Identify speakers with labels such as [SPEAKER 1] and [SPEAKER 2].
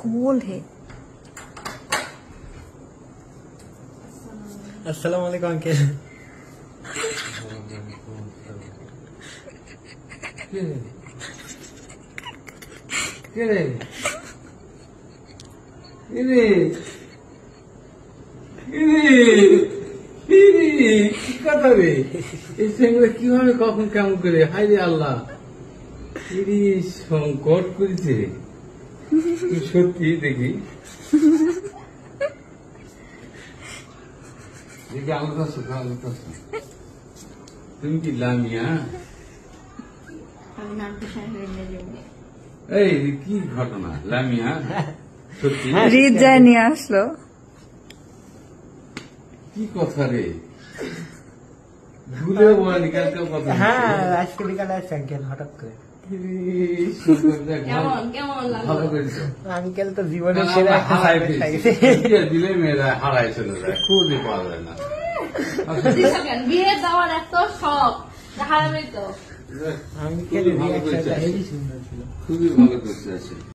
[SPEAKER 1] खोल है।
[SPEAKER 2] अस्सलाम वालेकुम अंकल।
[SPEAKER 3] কথা রে এই সঙ্গে কিভাবে কখন কেমন করে হাই রে আল্লাহ সংকট করেছে সত্যি দেখি দেখি আলাদা আলাদা তুমি কি লামিয়া এই কি ঘটনা লামিয়া সত্যি
[SPEAKER 1] রিদ যায় নিয়ে আসলো।
[SPEAKER 3] কি কথা রে ভুলে বলেনি কালকে কথা
[SPEAKER 2] হ্যাঁ আজকে বিকালে আসছে আঙ্কেল হঠাৎ করে।
[SPEAKER 3] ভালো করেছো
[SPEAKER 2] আঙ্কেল তো জীবনের সেরা একটা সারপ্রাইজ খাইছে।
[SPEAKER 3] দিলে মেয়েরা হারাই চলে যায় খুঁজে পাওয়া যায় না
[SPEAKER 4] বিয়ে দেওয়ার এত শখ হারাবে তো
[SPEAKER 2] আঙ্কেলের রিঅ্যাকশনটা হেভি সুন্দর ছিল।
[SPEAKER 3] খুবই ভালো করতে আছে।